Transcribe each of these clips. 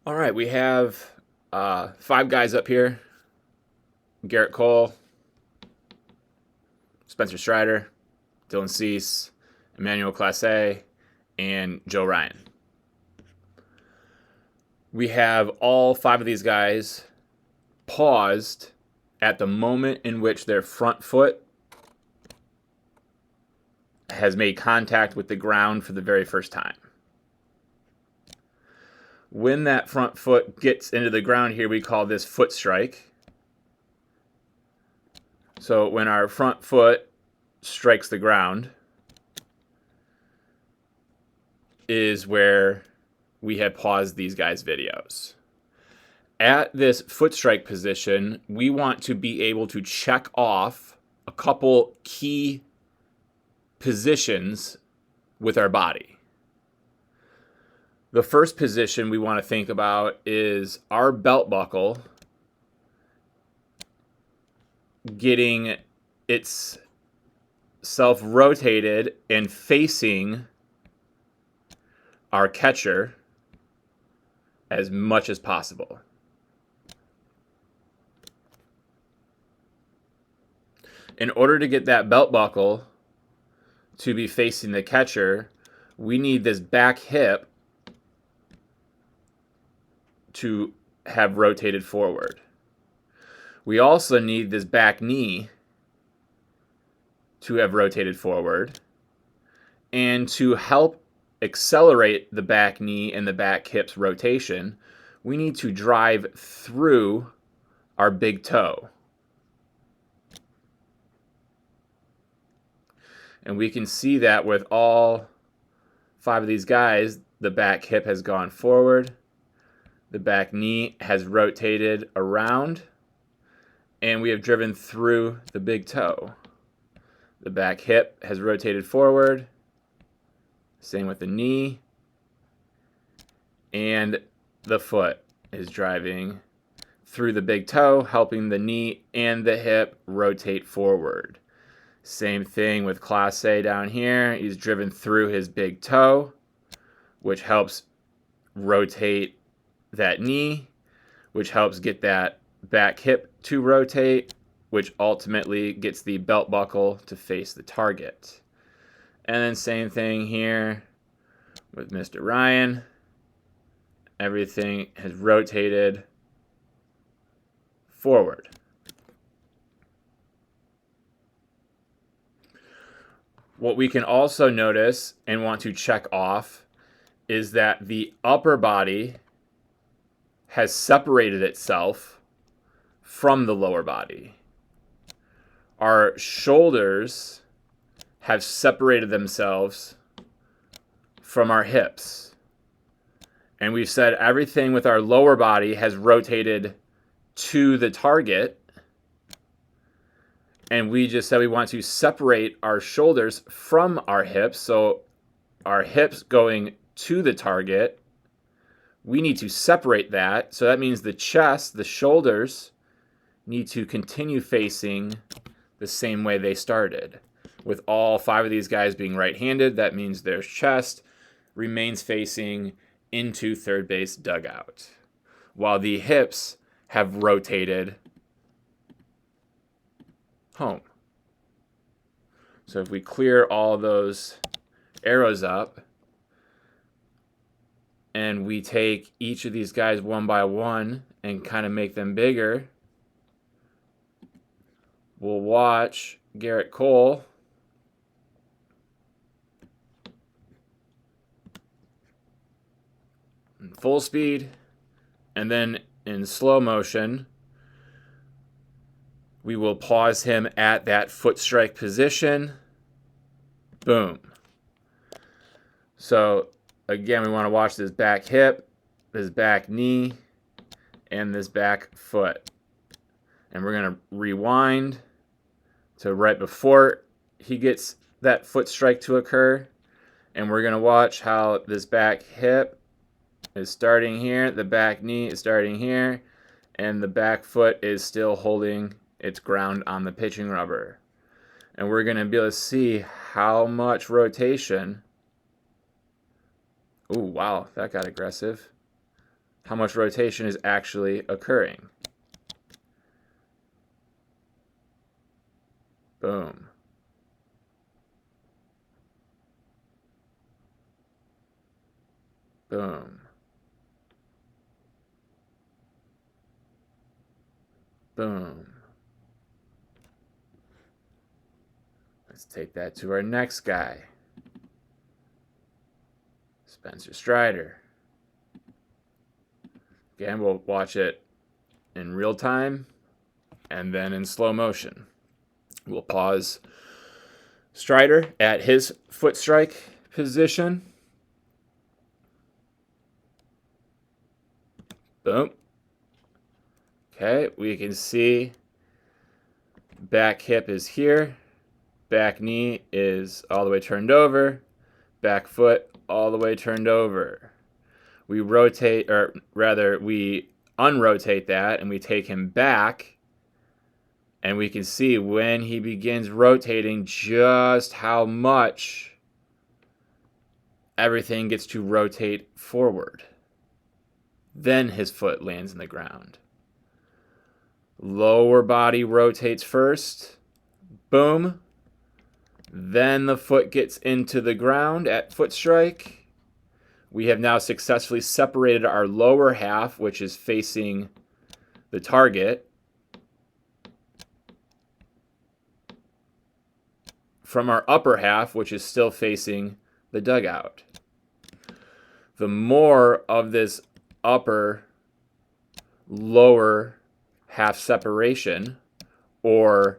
All right, we have five guys up here: Garrett Cole, Spencer Strider, Dylan Cease, Emmanuel Classe, and Joe Ryan. We have all five of these guys paused at the moment in which their front foot has made contact with the ground for the very first time. When that front foot gets into the ground here, we call this foot strike. So when our front foot strikes the ground is where we have paused these guys' videos. At this foot strike position, we want to be able to check off a couple key positions with our body. The first position we want to think about is our belt buckle getting itself rotated and facing our catcher as much as possible. In order to get that belt buckle to be facing the catcher, we need this back hip to have rotated forward. We also need this back knee to have rotated forward. And to help accelerate the back knee and the back hip's rotation, we need to drive through our big toe. And we can see that with all five of these guys, the back hip has gone forward, the back knee has rotated around, and we have driven through the big toe. The back hip has rotated forward, same with the knee, and the foot is driving through the big toe, helping the knee and the hip rotate forward. Same thing with Classe down here. He's driven through his big toe, which helps rotate that knee, which helps get that back hip to rotate, which ultimately gets the belt buckle to face the target. And then same thing here with Mr. Ryan. Everything has rotated forward. What we can also notice and want to check off is that the upper body has separated itself from the lower body. Our shoulders have separated themselves from our hips. And we've said everything with our lower body has rotated to the target. And we just said we want to separate our shoulders from our hips. So our hips going to the target, we need to separate that. So that means the chest, the shoulders, need to continue facing the same way they started. With all five of these guys being right-handed, that means their chest remains facing into third base dugout, while the hips have rotated home. So if we clear all those arrows up and we take each of these guys one by one and kind of make them bigger, we'll watch Garrett Cole in full speed, and then in slow motion we will pause him at that foot strike position. Boom. So again, we want to watch this back hip, this back knee, and this back foot. And we're going to rewind to right before he gets that foot strike to occur. And we're going to watch how this back hip is starting here, the back knee is starting here, and the back foot is still holding its ground on the pitching rubber. And we're going to be able to see how much rotation. Oh, wow, that got aggressive. how much rotation is actually occurring. Boom. Boom. Boom. Let's take that to our next guy. Spencer Strider. Again, we'll watch it in real time and then in slow motion. We'll pause Strider at his foot strike position. Boom. Okay, we can see back hip is here. Back knee is all the way turned over. Back foot all the way turned over. We rotate, or rather, we unrotate that and we take him back. And we can see when he begins rotating just how much everything gets to rotate forward. Then his foot lands in the ground. Lower body rotates first. Boom. Then the foot gets into the ground at foot strike. We have now successfully separated our lower half, which is facing the target, from our upper half, which is still facing the dugout. The more of this upper lower half separation, or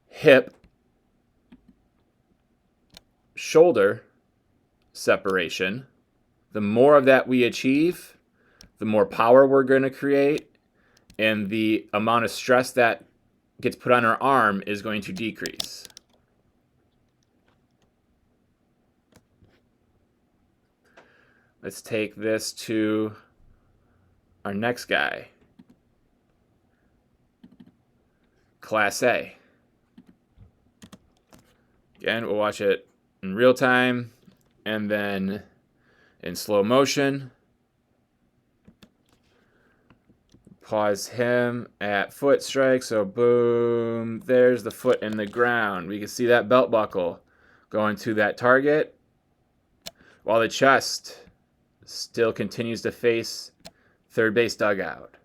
hip shoulder separation, the more of that we achieve, the more power we're going to create, and the amount of stress that gets put on our arm is going to decrease. Let's take this to our next guy, Class A. Again, we'll watch it in real time and then in slow motion. Pause him at foot strike, so boom, there's the foot in the ground. We can see that belt buckle going to that target, while the chest still continues to face third base dugout.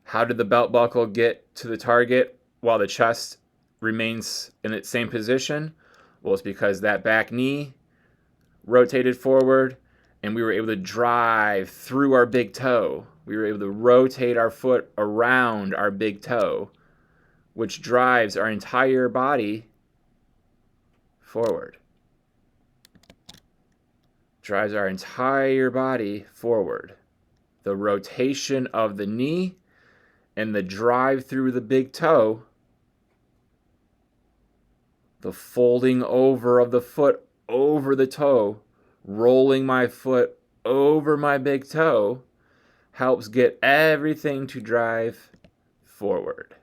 How did the belt buckle get to the target while the chest remains in its same position? Well, it's because that back knee rotated forward and we were able to drive through our big toe. We were able to rotate our foot around our big toe, which drives our entire body forward. Drives our entire body forward. The rotation of the knee and the drive through the big toe, the folding over of the foot over the toe, rolling my foot over my big toe, helps get everything to drive forward.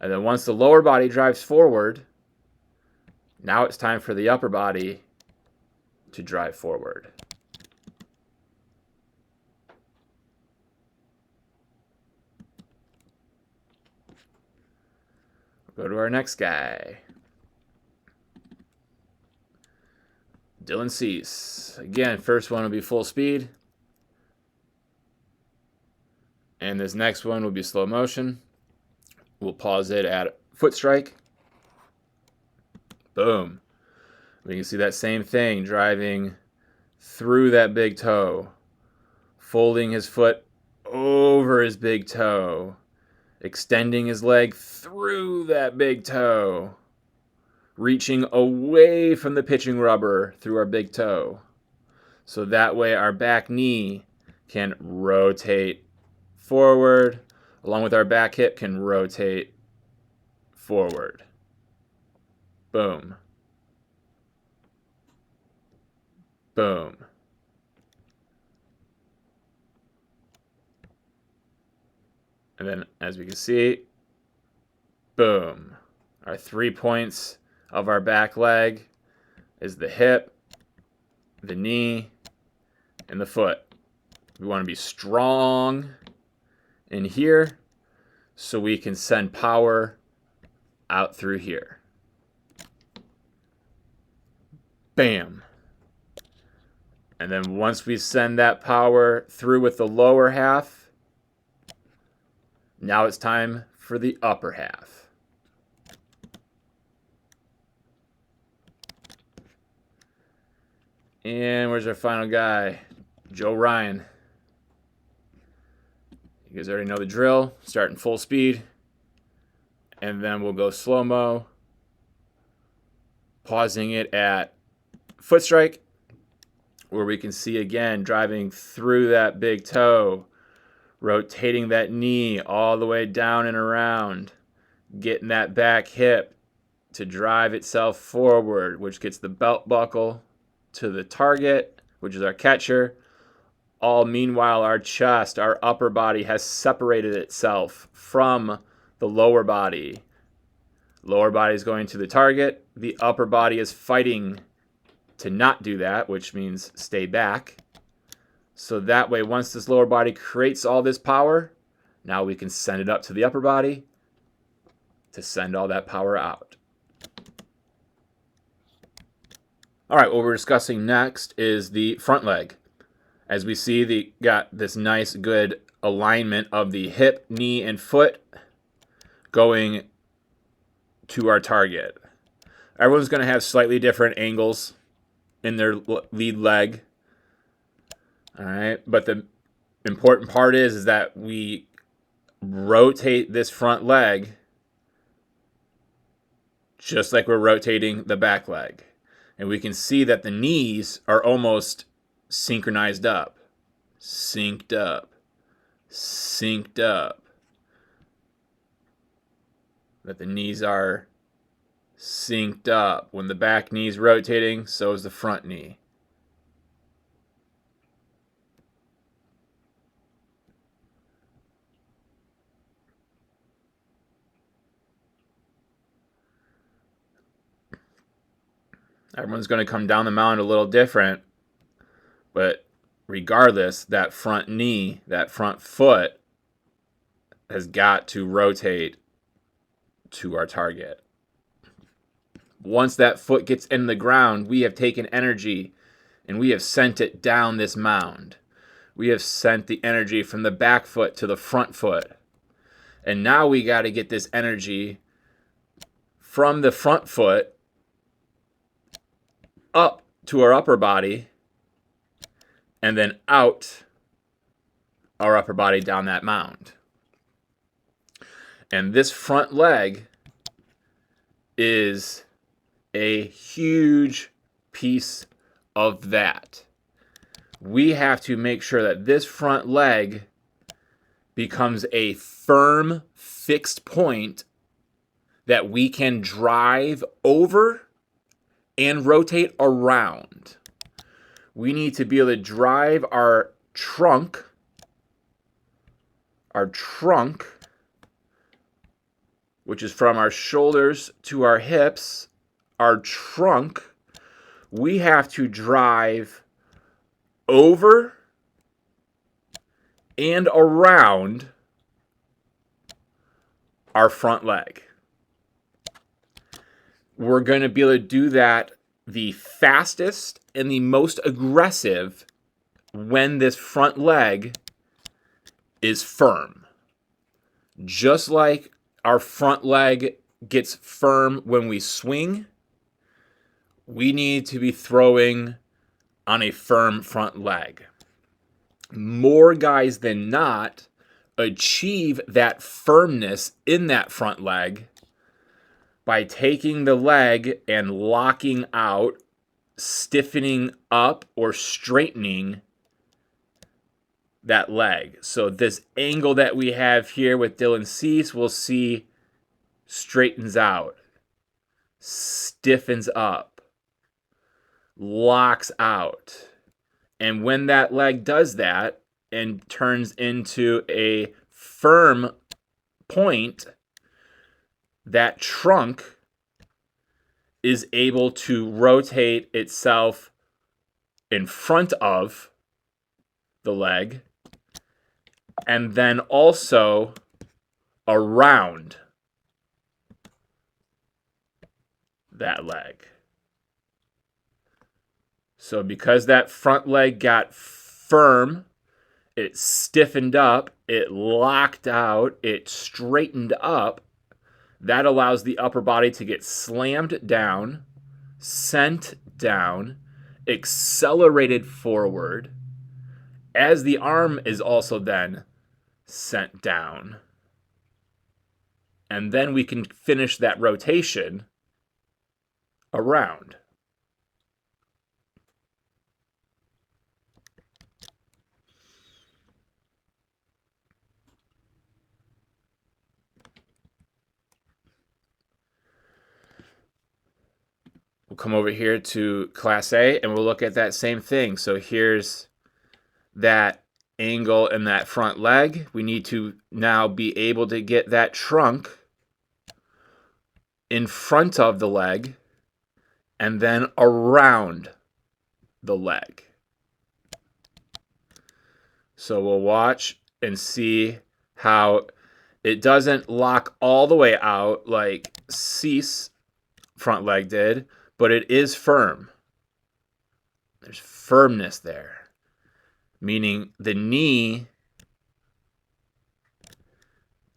And then once the lower body drives forward, now it's time for the upper body to drive forward. Go to our next guy, Dylan Cease. Again, first one will be full speed. And this next one will be slow motion. We'll pause it at foot strike. Boom. We can see that same thing, driving through that big toe, folding his foot over his big toe, extending his leg through that big toe, reaching away from the pitching rubber through our big toe. So that way our back knee can rotate forward, along with our back hip can rotate forward. Boom. Boom. And then, as we can see, boom. Our 3 points of our back leg is the hip, the knee, and the foot. We want to be strong in here so we can send power out through here. Bam. And then once we send that power through with the lower half, now it's time for the upper half. And where's our final guy? Joe Ryan. You guys already know the drill. Starting full speed. And then we'll go slow-mo. Pausing it at foot strike, where we can see again driving through that big toe, rotating that knee all the way down and around, getting that back hip to drive itself forward, which gets the belt buckle to the target, which is our catcher. All meanwhile, our chest, our upper body has separated itself from the lower body. Lower body is going to the target. The upper body is fighting to not do that, which means stay back. So that way, once this lower body creates all this power, now we can send it up to the upper body to send all that power out. All right, what we're discussing next is the front leg. As we see, got this nice, good alignment of the hip, knee, and foot going to our target. Everyone's going to have slightly different angles in their lead leg. All right, but the important part is that we rotate this front leg just like we're rotating the back leg. And we can see that the knees are almost synchronized up, synced up, synced up. That the knees are synced up. When the back knee's rotating, so is the front knee. Everyone's going to come down the mound a little different, but regardless, that front knee, that front foot has got to rotate to our target. Once that foot gets in the ground, we have taken energy and we have sent it down this mound. We have sent the energy from the back foot to the front foot. And now we got to get this energy from the front foot up to our upper body and then out our upper body down that mound. And this front leg is a huge piece of that. We have to make sure that this front leg becomes a firm, fixed point that we can drive over and rotate around. We need to be able to drive our trunk, which is from our shoulders to our hips, our trunk, we have to drive over and around our front leg. We're going to be able to do that the fastest and the most aggressive when this front leg is firm. Just like our front leg gets firm when we swing, we need to be throwing on a firm front leg. More guys than not achieve that firmness in that front leg by taking the leg and locking out, stiffening up, or straightening that leg. So this angle that we have here with Dylan Cease, we'll see straightens out, stiffens up, locks out. And when that leg does that and turns into a firm point, that trunk is able to rotate itself in front of the leg, and then also around that leg. So because that front leg got firm, it stiffened up, it locked out, it straightened up, that allows the upper body to get slammed down, sent down, accelerated forward, as the arm is also then sent down. And then we can finish that rotation around. We'll come over here to Class A and we'll look at that same thing. So here's that angle in that front leg. We need to now be able to get that trunk in front of the leg and then around the leg. So we'll watch and see how it doesn't lock all the way out like C's front leg did, but it is firm. There's firmness there, meaning the knee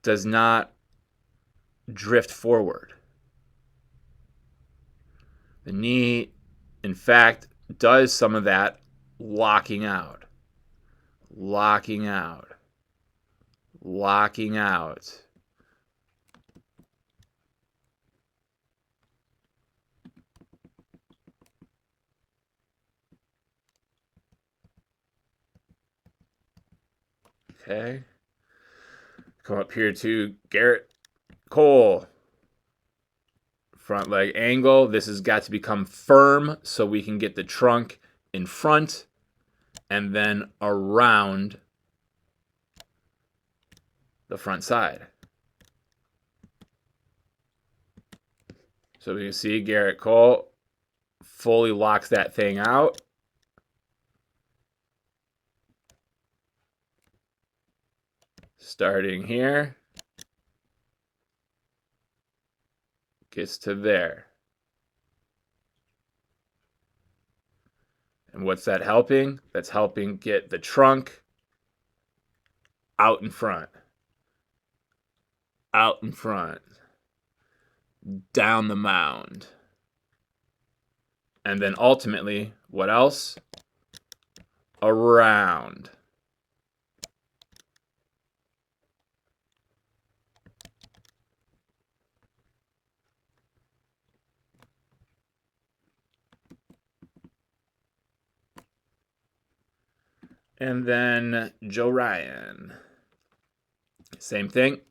does not drift forward. The knee, in fact, does some of that locking out, locking out, locking out. Okay. Come up here to Garrett Cole. Front leg angle. This has got to become firm so we can get the trunk in front and then around the front side. So we can see Garrett Cole fully locks that thing out. Starting here, gets to there. And what's that helping? That's helping get the trunk out in front. Out in front. Down the mound. And then ultimately, what else? Around. And then Joe Ryan. Same thing.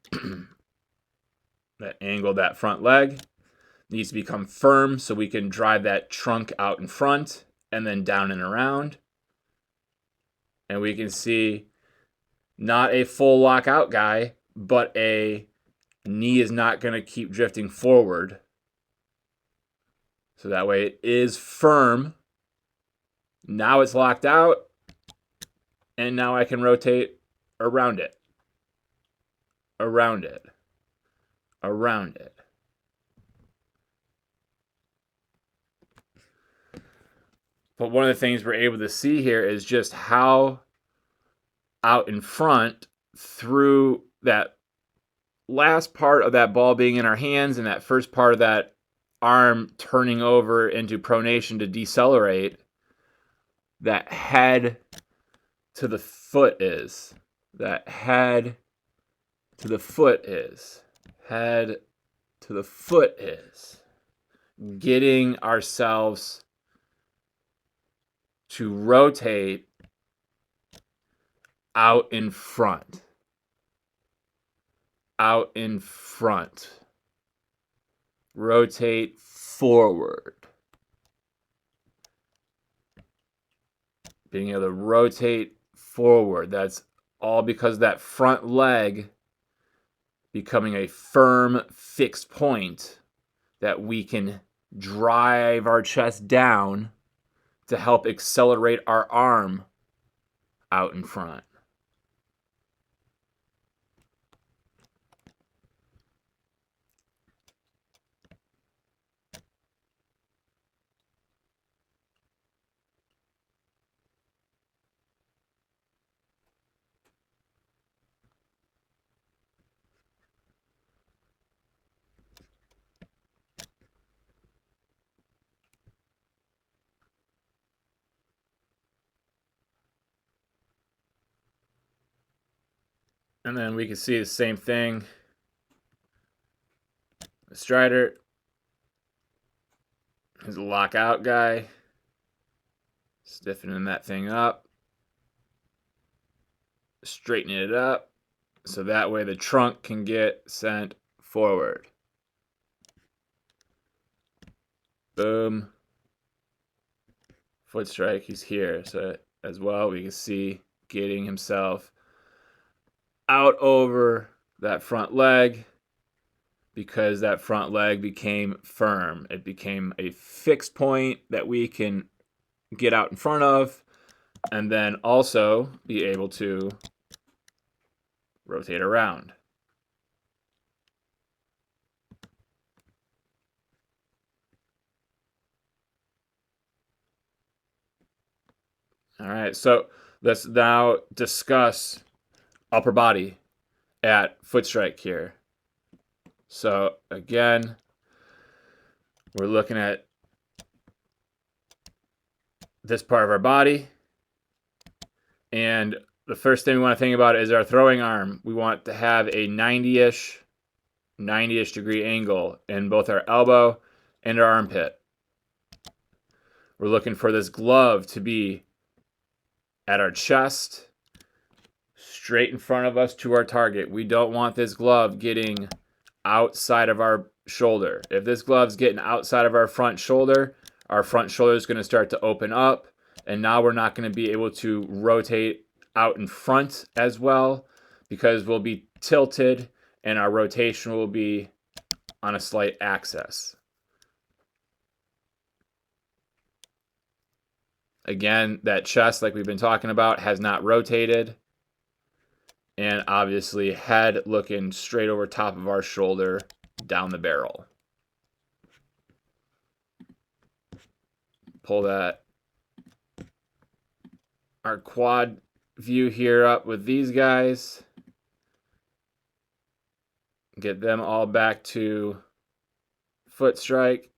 That angle, that front leg needs to become firm so we can drive that trunk out in front and then down and around. And we can see not a full lockout guy, but a knee is not going to keep drifting forward. So that way it is firm. Now it's locked out. And now I can rotate around it, around it, around it. But one of the things we're able to see here is just how out in front through that last part of that ball being in our hands and that first part of that arm turning over into pronation to decelerate, that head to the foot is. That head to the foot is. Head to the foot is. Getting ourselves to rotate out in front. Out in front. Rotate forward. Being able to rotate forward. That's all because that front leg becoming a firm, fixed point that we can drive our chest down to help accelerate our arm out in front. And then we can see the same thing. The Strider is a lockout guy. Stiffening that thing up. Straightening it up. So that way the trunk can get sent forward. Boom. Foot strike, he's here. So as well, we can see getting himself out over that front leg because that front leg became firm. It became a fixed point that we can get out in front of and then also be able to rotate around. All right, so let's now discuss upper body at foot strike here. So again, we're looking at this part of our body. And the first thing we want to think about is our throwing arm. We want to have a 90-ish degree angle in both our elbow and our armpit. We're looking for this glove to be at our chest, straight in front of us to our target. We don't want this glove getting outside of our shoulder. If this glove's getting outside of our front shoulder is going to start to open up, and now we're not going to be able to rotate out in front as well because we'll be tilted and our rotation will be on a slight axis. Again, that chest, like we've been talking about, has not rotated. And obviously, head looking straight over top of our shoulder down the barrel. Pull that, our quad view here up with these guys. Get them all back to foot strike.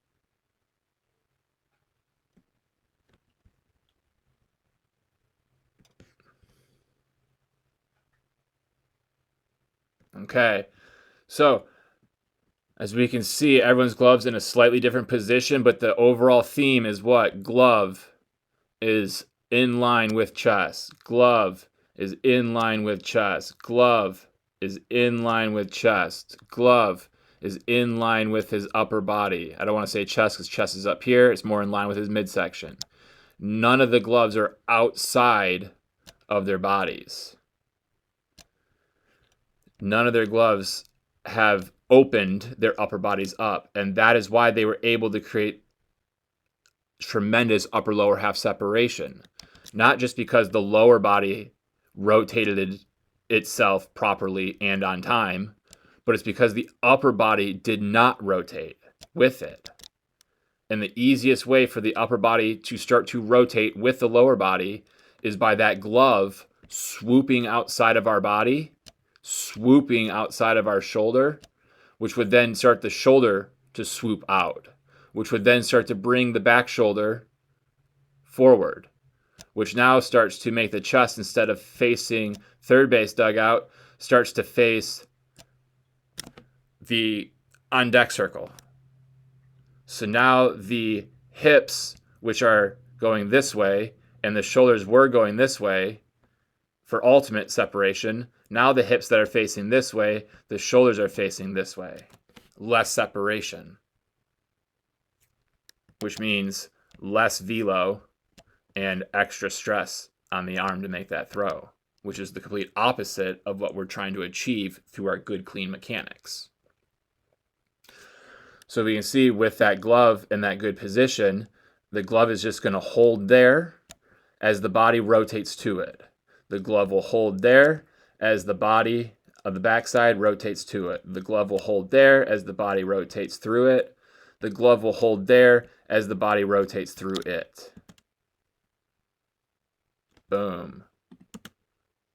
Okay, so as we can see, everyone's glove's in a slightly different position, but the overall theme is what? Glove is in line with chest. Glove is in line with chest. Glove is in line with chest. Glove is in line with his upper body. I don't want to say chest because chest is up here. It's more in line with his midsection. None of the gloves are outside of their bodies. None of their gloves have opened their upper bodies up, and that is why they were able to create tremendous upper-lower half separation. Not just because the lower body rotated itself properly and on time, but it's because the upper body did not rotate with it. And the easiest way for the upper body to start to rotate with the lower body is by that glove swooping outside of our body, swooping outside of our shoulder, which would then start the shoulder to swoop out, which would then start to bring the back shoulder forward, which now starts to make the chest, instead of facing third base dugout, starts to face the on deck circle. So now the hips, which are going this way, and the shoulders were going this way for ultimate separation, now the hips that are facing this way, the shoulders are facing this way. Less separation, which means less velo and extra stress on the arm to make that throw, which is the complete opposite of what we're trying to achieve through our good, clean mechanics. So we can see with that glove in that good position, the glove is just going to hold there as the body rotates to it. The glove will hold there as the body of the backside rotates to it. The glove will hold there as the body rotates through it. The glove will hold there as the body rotates through it. Boom.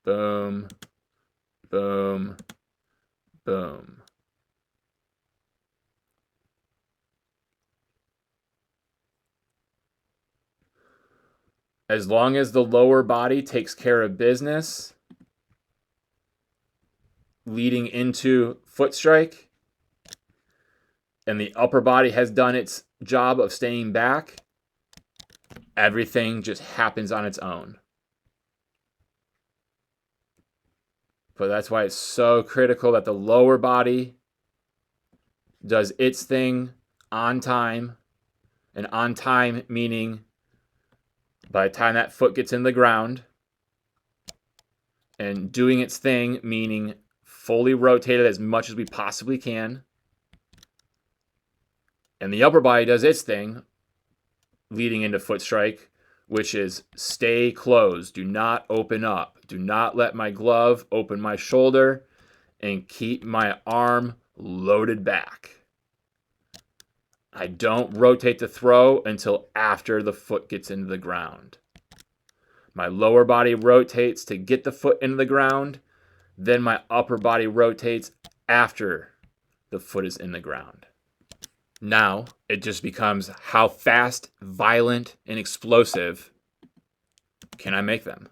Boom. Boom. Boom. As long as the lower body takes care of business, leading into foot strike, and the upper body has done its job of staying back, everything just happens on its own. But that's why it's so critical that the lower body does its thing on time, and on time meaning by the time that foot gets in the ground, and doing its thing meaning fully rotated as much as we possibly can. And the upper body does its thing leading into foot strike, which is stay closed. Do not open up. Do not let my glove open my shoulder, and keep my arm loaded back. I don't rotate the throw until after the foot gets into the ground. My lower body rotates to get the foot into the ground. Then my upper body rotates after the foot is in the ground. Now it just becomes how fast, violent, and explosive can I make them?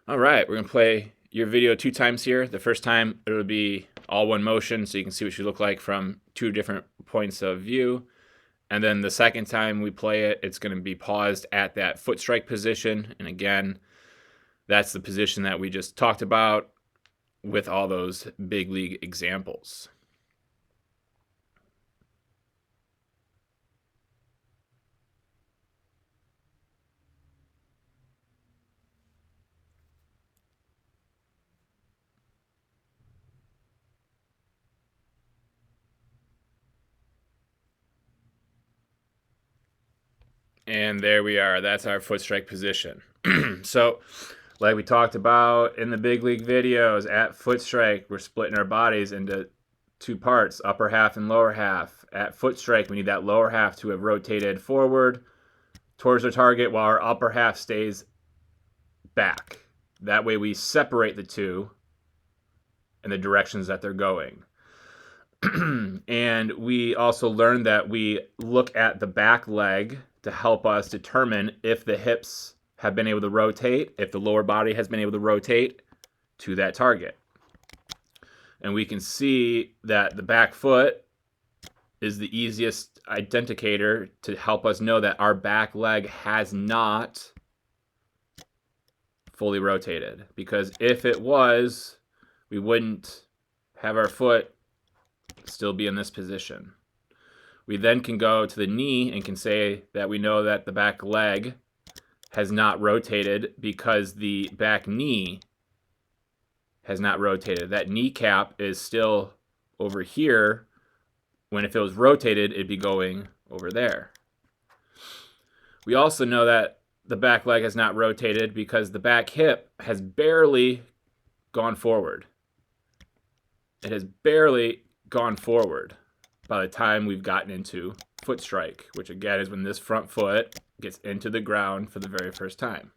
All right, we're going to play your video 2 times here. The first time, it'll be all one motion, so you can see what you look like from 2 different points of view. And then the second time we play it, it's going to be paused at that foot strike position. And again, that's the position that we just talked about with all those big league examples. And there we are. That's our foot strike position. So, like we talked about in the big league videos, at foot strike, we're splitting our bodies into 2 parts, upper half and lower half. At foot strike, we need that lower half to have rotated forward towards the target while our upper half stays back. That way we separate the two in the directions that they're going. And we also learned that we look at the back leg to help us determine if the hips have been able to rotate, if the lower body has been able to rotate to that target. And we can see that the back foot is the easiest identifier to help us know that our back leg has not fully rotated. Because if it was, we wouldn't have our foot still be in this position. We then can go to the knee and can say that we know that the back leg has not rotated because the back knee has not rotated. That kneecap is still over here, when if it was rotated, it'd be going over there. We also know that the back leg has not rotated because the back hip has barely gone forward. It has barely gone forward by the time we've gotten into foot strike, which again is when this front foot gets into the ground for the very first time.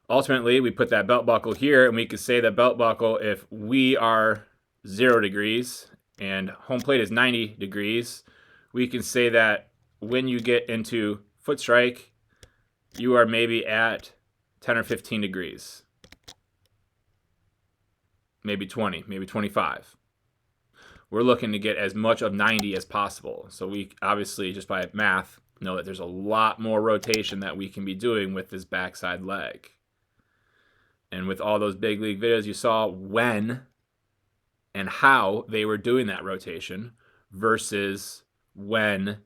Ultimately, we put that belt buckle here, and we could say that belt buckle, if we are 0 degrees and home plate is 90 degrees, we can say that when you get into foot strike, you are maybe at 10 or 15 degrees. Maybe 20, maybe 25. We're looking to get as much of 90 as possible. So we obviously, just by math, know that there's a lot more rotation that we can be doing with this backside leg. And with all those big league videos you saw, when and how they were doing that rotation versus when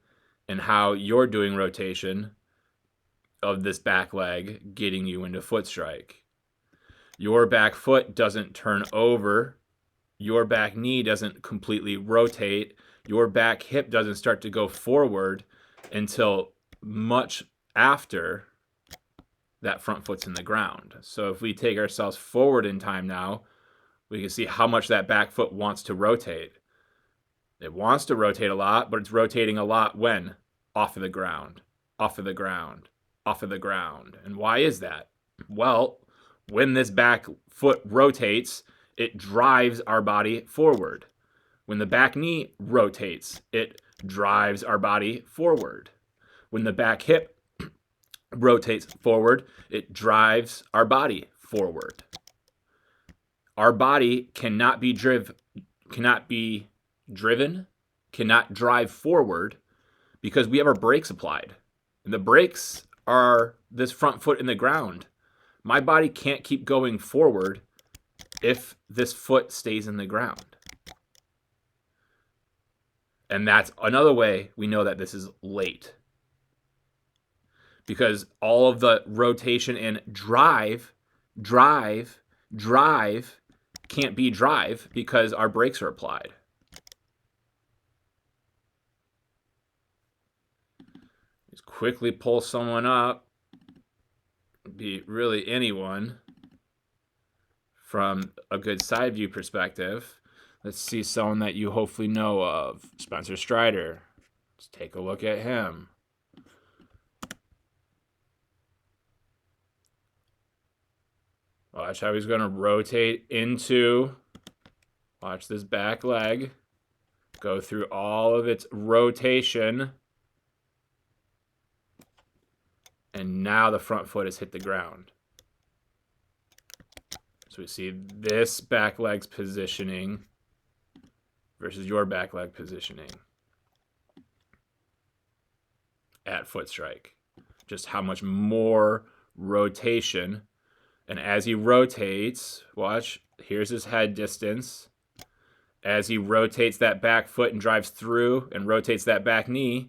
and how you're doing rotation of this back leg getting you into foot strike. Your back foot doesn't turn over. Your back knee doesn't completely rotate. Your back hip doesn't start to go forward until much after that front foot's in the ground. So if we take ourselves forward in time now, we can see how much that back foot wants to rotate. It wants to rotate a lot, but it's rotating a lot when? Off of the ground, off of the ground, off of the ground. And why is that? Well, when this back foot rotates, it drives our body forward. When the back knee rotates, it drives our body forward. When the back hip rotates forward, it drives our body forward. Our body cannot drive forward because we have our brakes applied. And the brakes are this front foot in the ground. My body can't keep going forward if this foot stays in the ground. And that's another way we know that this is late. Because all of the rotation and drive can't be drive because our brakes are applied. Just quickly pull someone up. Be really anyone from a good side view perspective. Let's see someone that you hopefully know of. Spencer Strider. Let's take a look at him. Watch how he's going to rotate into. Watch this back leg go through all of its rotation. And now the front foot has hit the ground. So we see this back leg's positioning versus your back leg positioning at foot strike. Just how much more rotation. And as he rotates, watch, here's his head distance. As he rotates that back foot and drives through and rotates that back knee,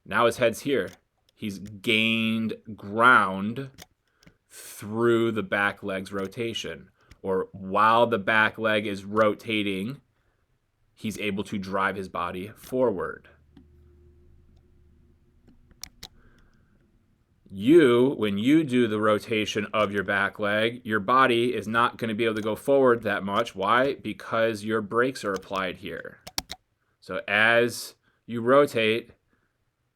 now his head's here. He's gained ground through the back leg's rotation. Or while the back leg is rotating, he's able to drive his body forward. When you do the rotation of your back leg, your body is not going to be able to go forward that much. Why? Because your brakes are applied here. So as you rotate,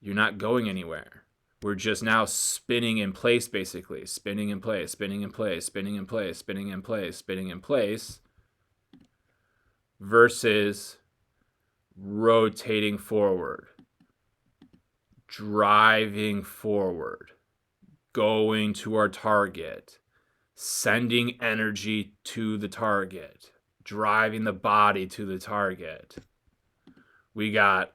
you're not going anywhere. We're just now spinning in place, basically. Spinning in place, spinning in place, spinning in place, spinning in place, spinning in place, versus rotating forward, driving forward, going to our target, sending energy to the target, driving the body to the target. We got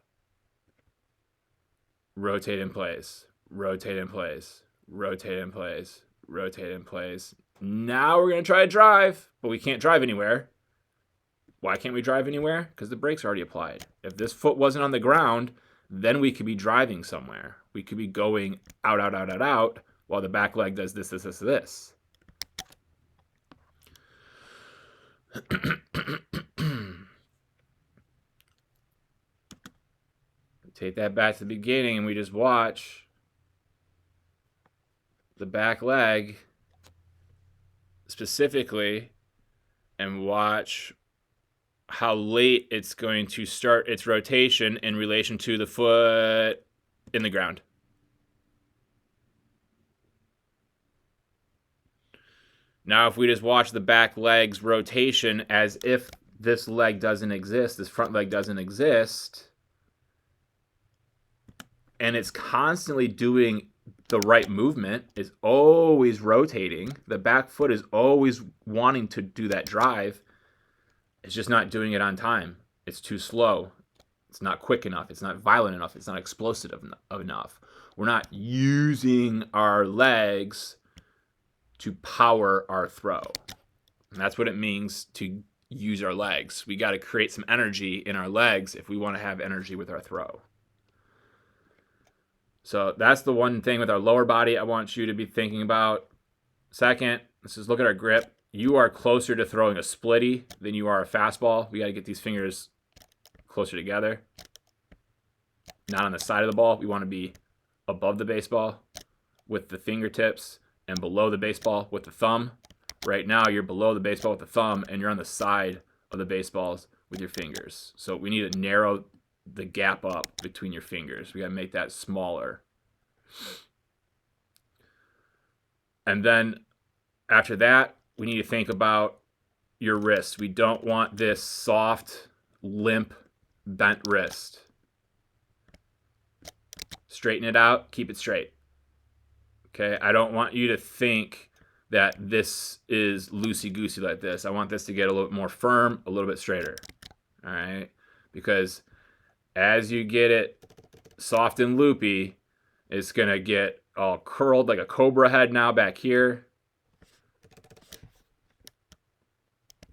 rotate in place, rotate in place, rotate in place, rotate in place. Now we're going to try to drive, but we can't drive anywhere. Why can't we drive anywhere? Because the brakes are already applied. If this foot wasn't on the ground, then we could be driving somewhere. We could be going out, out, out, out, out, while the back leg does this, this, this, this. Take that back to the beginning and we just watch the back leg specifically and watch how late it's going to start its rotation in relation to the foot in the ground. Now, if we just watch the back leg's rotation as if this leg doesn't exist, this front leg doesn't exist, and it's constantly doing the right movement, is always rotating, the back foot is always wanting to do that drive, it's just not doing it on time. It's too slow. It's not quick enough. It's not violent enough. It's not explosive enough. We're not using our legs to power our throw. And that's what it means to use our legs. We got to create some energy in our legs if we want to have energy with our throw. So that's the one thing with our lower body I want you to be thinking about. Second, let's just look at our grip. You are closer to throwing a splitty than you are a fastball. We got to get these fingers closer together. Not on the side of the ball. We want to be above the baseball with the fingertips and below the baseball with the thumb. Right now, you're below the baseball with the thumb, and you're on the side of the baseballs with your fingers. So we need to narrow the gap up between your fingers. We got to make that smaller. And then after that, we need to think about your wrist. We don't want this soft, limp, bent wrist. Straighten it out, keep it straight. Okay, I don't want you to think that this is loosey-goosey like this. I want this to get a little bit more firm, a little bit straighter. All right, because as you get it soft and loopy, it's gonna get all curled like a cobra head now back here.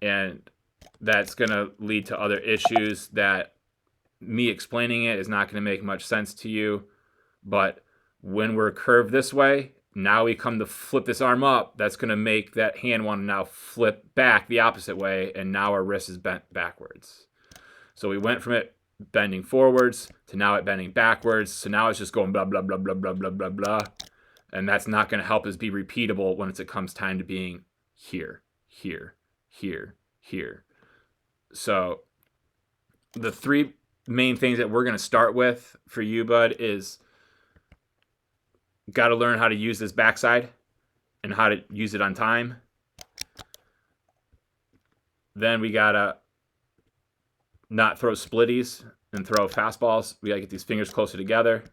And that's gonna lead to other issues that me explaining it is not gonna make much sense to you. But when we're curved this way, now we come to flip this arm up. That's going to make that hand want to now flip back the opposite way, and now our wrist is bent backwards. So we went from it bending forwards to now it bending backwards. So now it's just going blah, blah, blah, blah, blah, blah, blah, blah. And that's not going to help us be repeatable when it comes time to being here, here, here, here. So the three main things that we're going to start with for you, bud, is got to learn how to use this backside and how to use it on time. Then we got to not throw splitties and throw fastballs. We got to get these fingers closer together.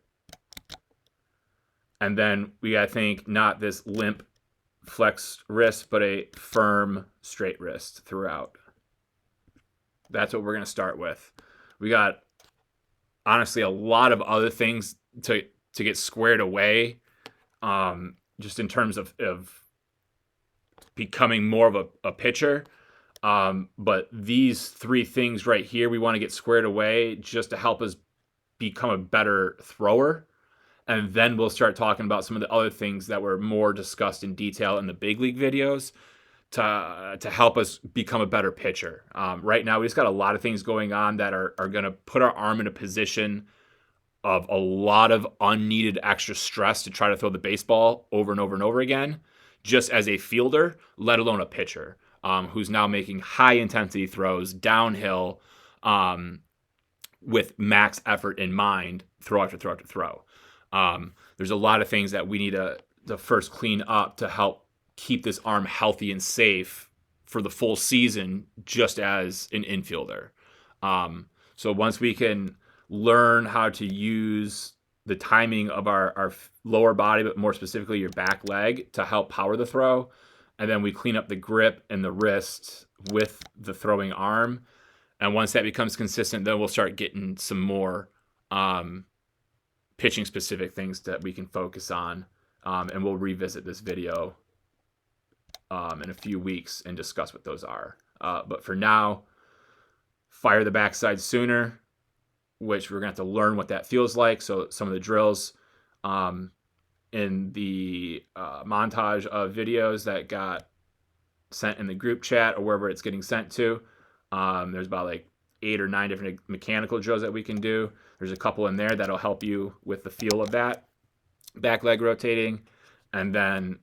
And then we got to think not this limp flexed wrist, but a firm straight wrist throughout. That's what we're going to start with. We got honestly a lot of other things to get squared away, just in terms of becoming more of a pitcher. But these three things right here, we want to get squared away just to help us become a better thrower. And then we'll start talking about some of the other things that were more discussed in detail in the big league videos to help us become a better pitcher. Right now, we just got a lot of things going on that are going to put our arm in a position of a lot of unneeded extra stress to try to throw the baseball over and over and over again, just as a fielder, let alone a pitcher, who's now making high-intensity throws downhill with max effort in mind, throw after throw after throw. There's a lot of things that we need to first clean up to help keep this arm healthy and safe for the full season, just as an infielder. So once we can learn how to use the timing of our lower body, but more specifically your back leg, to help power the throw, and then we clean up the grip and the wrist with the throwing arm. And once that becomes consistent, then we'll start getting some more pitching specific things that we can focus on. And we'll revisit this video in a few weeks and discuss what those are. But for now, fire the backside sooner, which we're going to have to learn what that feels like. So some of the drills in the montage of videos that got sent in the group chat or wherever it's getting sent to, there's about like 8 or 9 different mechanical drills that we can do. There's a couple in there that'll help you with the feel of that back leg rotating. And then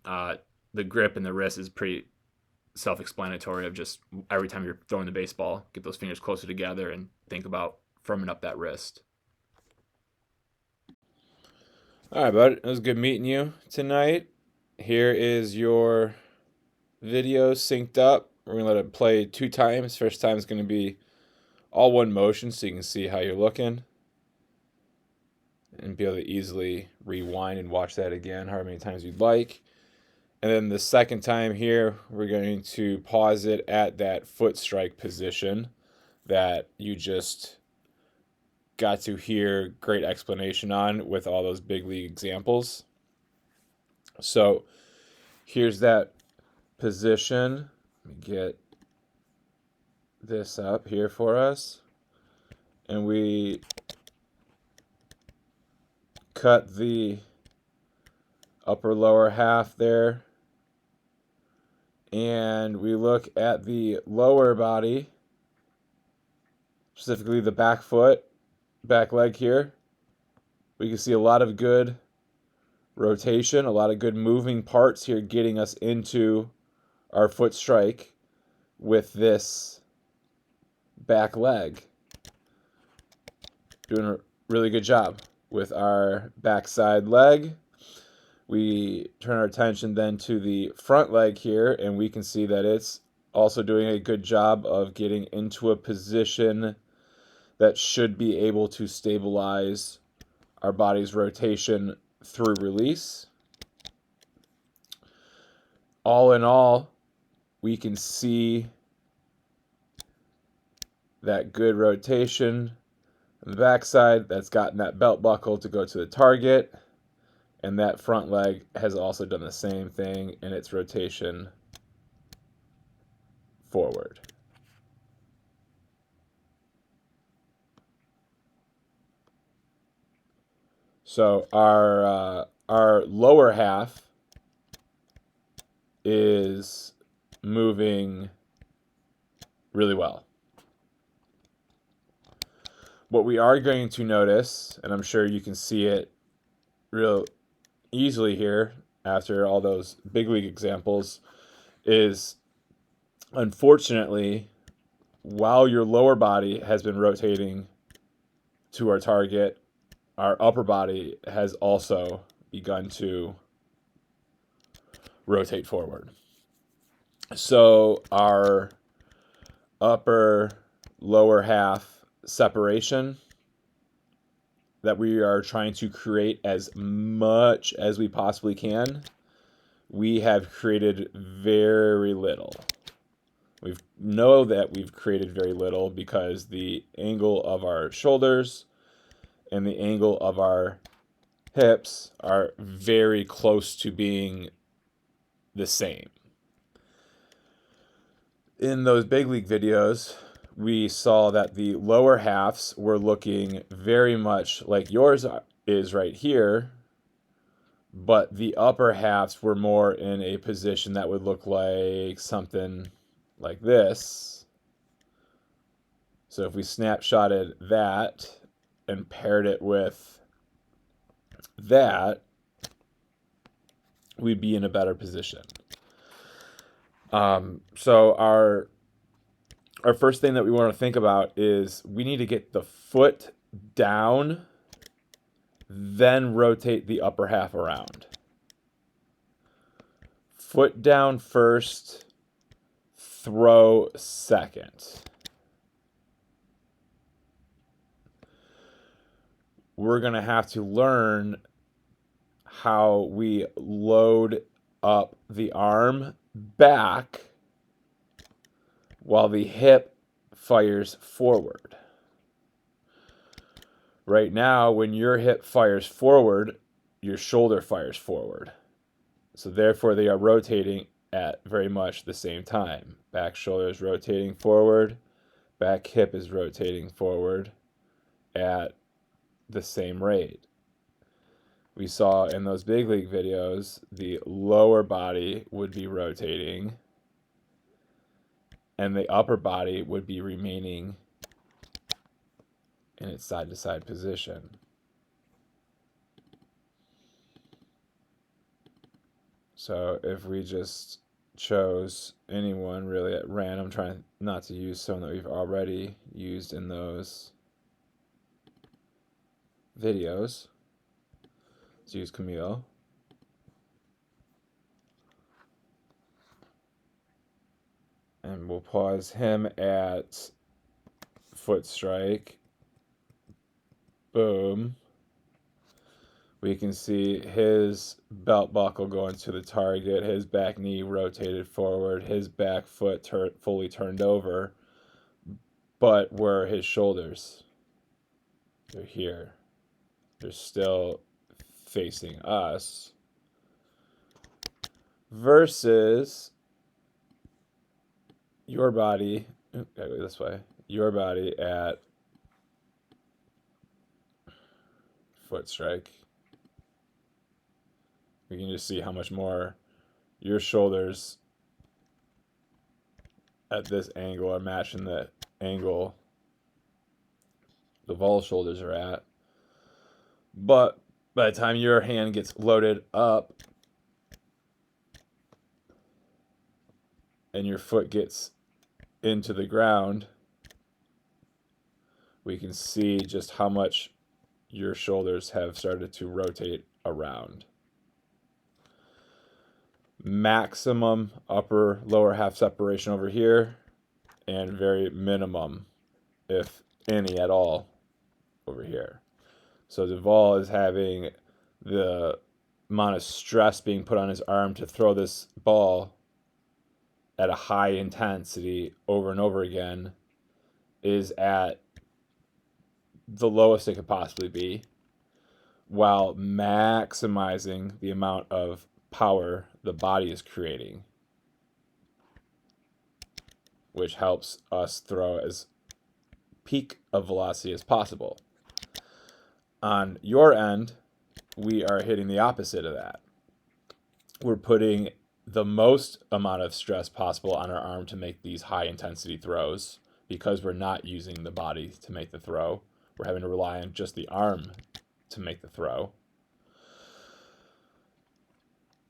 the grip and the wrist is pretty self-explanatory of just every time you're throwing the baseball, get those fingers closer together and think about firming up that wrist. All right, bud. It was good meeting you tonight. Here is your video synced up. We're going to let it play 2 times. First time is going to be all one motion so you can see how you're looking and be able to easily rewind and watch that again however many times you'd like. And then the second time here, we're going to pause it at that foot strike position that you just got to hear great explanation on with all those big league examples. So here's that position. Let me get this up here for us, and we cut the upper lower half there, and we look at the lower body, specifically the back foot, back leg here. We can see a lot of good rotation, a lot of good moving parts here getting us into our foot strike with this back leg. Doing a really good job with our backside leg. We turn our attention then to the front leg here, and we can see that it's also doing a good job of getting into a position that should be able to stabilize our body's rotation through release. All in all, we can see that good rotation on the backside that's gotten that belt buckle to go to the target, and that front leg has also done the same thing in its rotation forward. So our lower half is moving really well. What we are going to notice, and I'm sure you can see it real easily here after all those big league examples, is unfortunately, while your lower body has been rotating to our target, our upper body has also begun to rotate forward. So our upper lower half separation that we are trying to create as much as we possibly can, we have created very little. We know that we've created very little because the angle of our shoulders and the angle of our hips are very close to being the same. In those big league videos, we saw that the lower halves were looking very much like yours is right here, but the upper halves were more in a position that would look like something like this. So if we snapshotted that and paired it with that, we'd be in a better position. So our first thing that we want to think about is we need to get the foot down, then rotate the upper half around. Foot down first, throw second. We're going to have to learn how we load up the arm back while the hip fires forward. Right now, when your hip fires forward, your shoulder fires forward. So therefore, they are rotating at very much the same time. Back shoulder is rotating forward, back hip is rotating forward at the same rate. We saw in those big league videos, the lower body would be rotating and the upper body would be remaining in its side-to-side position. So if we just chose anyone really at random, trying not to use someone that we've already used in those videos, let's use Camille. And we'll pause him at foot strike. Boom. We can see his belt buckle going to the target, his back knee rotated forward, his back foot fully turned over. But where are his shoulders? They're here. They're still facing us. Versus your body gotta go this way. Your body at foot strike. We can just see how much more your shoulders at this angle are matching the angle the Vol shoulders are at. But by the time your hand gets loaded up and your foot gets into the ground, we can see just how much your shoulders have started to rotate around. Maximum upper lower half separation over here, and very minimum, if any at all, over here. So Duvall is having the amount of stress being put on his arm to throw this ball at a high intensity over and over again is at the lowest it could possibly be, while maximizing the amount of power the body is creating, which helps us throw as peak of velocity as possible. On your end, we are hitting the opposite of that. We're putting the most amount of stress possible on our arm to make these high intensity throws because we're not using the body to make the throw. We're having to rely on just the arm to make the throw.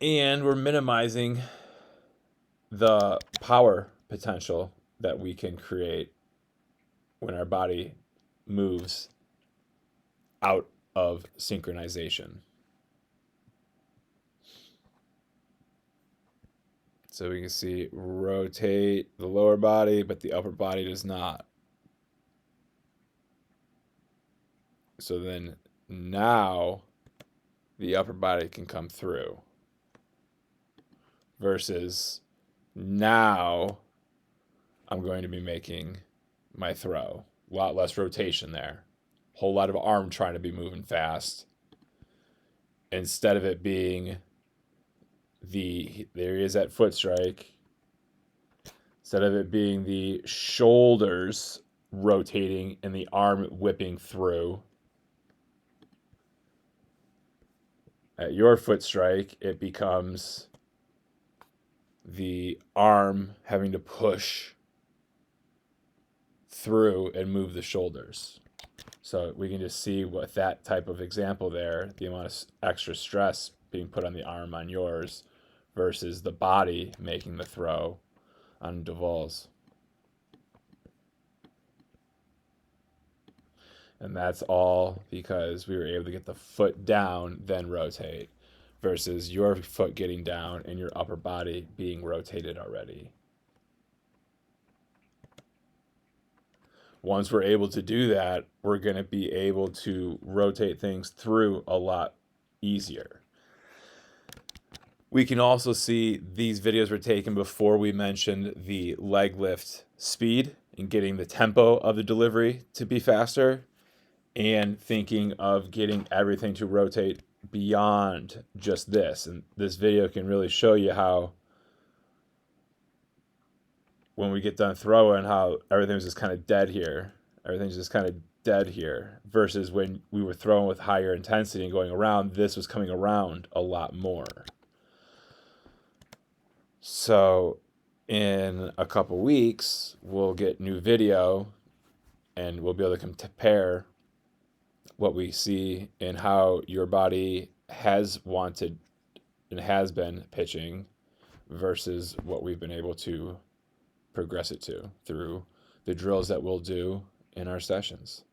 And we're minimizing the power potential that we can create when our body moves out of synchronization. So we can see rotate the lower body, but the upper body does not. So then now the upper body can come through. Versus now I'm going to be making my throw. A lot less rotation there. Whole lot of arm trying to be moving fast. Instead of it being there he is at foot strike. Instead of it being the shoulders rotating and the arm whipping through. At your foot strike, it becomes the arm having to push through and move the shoulders. So we can just see with that type of example there, the amount of extra stress being put on the arm on yours versus the body making the throw on Duvall's. And that's all because we were able to get the foot down, then rotate, versus your foot getting down and your upper body being rotated already. Once we're able to do that, we're going to be able to rotate things through a lot easier. We can also see these videos were taken before we mentioned the leg lift speed and getting the tempo of the delivery to be faster, and thinking of getting everything to rotate beyond just this. And this video can really show you how when we get done throwing, how everything's just kind of dead here. Everything's just kind of dead here. Versus when we were throwing with higher intensity and going around, this was coming around a lot more. So in a couple weeks, we'll get new video and we'll be able to compare what we see and how your body has wanted and has been pitching versus what we've been able to progress it to through the drills that we'll do in our sessions.